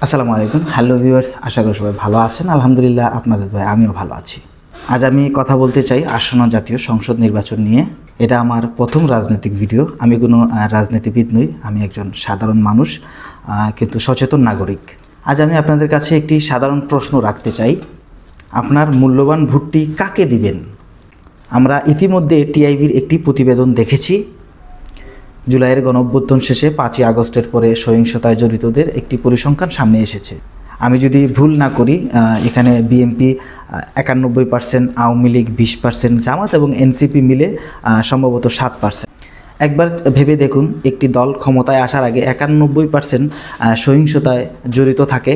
আসসালামু আলাইকুম। Hello viewers, আশা করি সবাই ভালো আছেন। আলহামদুলিল্লাহ, আপনাদের দয়ায় আমিও ভালো আছি। আজ আমি কথা বলতে চাই আসন্ন জাতীয় সংসদ নির্বাচন নিয়ে। এটা আমার প্রথম রাজনৈতিক ভিডিও। আমি কোনো রাজনীতিবিদ নই, আমি একজন সাধারণ মানুষ, কিন্তু সচেতন নাগরিক। আজ আমি আপনাদের কাছে একটি সাধারণ প্রশ্ন রাখতে চাই, আপনার মূল্যবান ভোটটি কাকে দিবেন? আমরা ইতিমধ্যে টিআইবির একটি প্রতিবেদন দেখেছি। জুলাইয়ের গণঅভ্যুত্থান শেষে 5ই আগস্টের পরে সহিংসতায় জড়িতদের একটি পরিসংখ্যান সামনে এসেছে। আমি যদি ভুল না করি, এখানে বিএনপি 91%, আওয়ামী লীগ 20%, জামাত এবং এনসিপি মিলে সম্ভবত 7%। একবার ভেবে দেখুন, একটি দল ক্ষমতায় আসার আগে 91% সহিংসতায় জড়িত থাকে,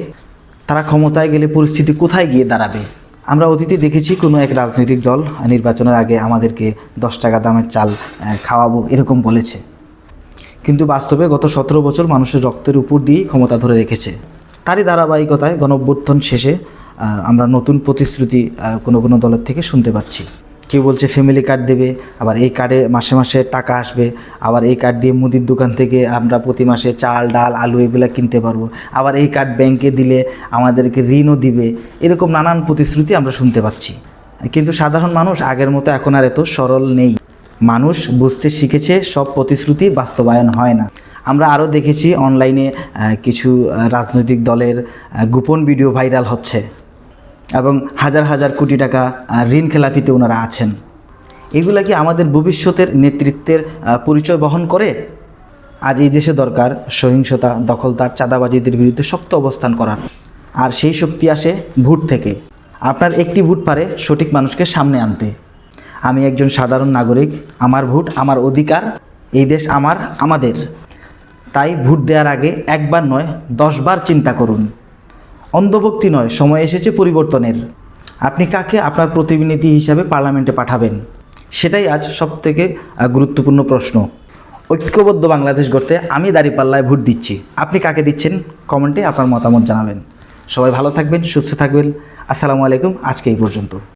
তারা ক্ষমতায় গেলে পরিস্থিতি কোথায় গিয়ে দাঁড়াবে? আমরা অতীতে দেখেছি কোনো এক রাজনৈতিক দল নির্বাচনের আগে আমাদেরকে 10 টাকা দামের চাল খাওয়াবো এরকম বলেছে, কিন্তু বাস্তবে গত 17 বছর মানুষের রক্তের উপর দিয়েই ক্ষমতা ধরে রেখেছে। তারই ধারাবাহিকতায় গণঅভ্যুত্থান শেষে আমরা নতুন প্রতিশ্রুতি কোনো কোনো দলের থেকে শুনতে পাচ্ছি। কেউ বলছে ফ্যামিলি কার্ড দেবে, আবার এই কার্ডে মাসে মাসে টাকা আসবে, আবার এই কার্ড দিয়ে মুদির দোকান থেকে আমরা প্রতি মাসে চাল ডাল আলু এগুলো কিনতে পারবো, আবার এই কার্ড ব্যাংকে দিলে আমাদেরকে ঋণও দিবে। এরকম নানান প্রতিশ্রুতি আমরা শুনতে পাচ্ছি, কিন্তু সাধারণ মানুষ আগের মতো এখন আর এত সরল নেই। মানুষ বুঝতে শিখেছে সব প্রতিশ্রুতি বাস্তবায়ন হয় না। আমরা আরও দেখেছি অনলাইনে কিছু রাজনৈতিক দলের গোপন ভিডিও ভাইরাল হচ্ছে এবং হাজার হাজার কোটি টাকা ঋণ খেলাপিতে ওনারা আছেন। এগুলা কি আমাদের ভবিষ্যতের নেতৃত্বের পরিচয় বহন করে? আজ এই দেশে দরকার সহিংসতা, দখলদার, চাঁদাবাজিদের বিরুদ্ধে শক্ত অবস্থান করার, আর সেই শক্তি আসে ভোট থেকে। আপনার একটি ভোট পারে সঠিক মানুষকে সামনে আনতে। আমি একজন সাধারণ নাগরিক, আমার ভোট আমার অধিকার, এই দেশ আমাদের। তাই ভোট দেওয়ার আগে একবার নয় 10 বার চিন্তা করুন। অন্ধভক্তি নয়, সময় এসেছে পরিবর্তনের। আপনি কাকে আপনার প্রতিনিধি হিসাবে পার্লামেন্টে পাঠাবেন? সেটাই আজ সবথেকে গুরুত্বপূর্ণ প্রশ্ন। ঐক্যবদ্ধ বাংলাদেশ গড়তে আমি দাঁড়িপাল্লায় ভোট দিচ্ছি। আপনি কাকে দিচ্ছেন? কমেন্টে আপনার মতামত জানাবেন। সবাই ভালো থাকবেন, সুস্থ থাকবেন। আসসালামু আলাইকুম। আজকে এই পর্যন্ত।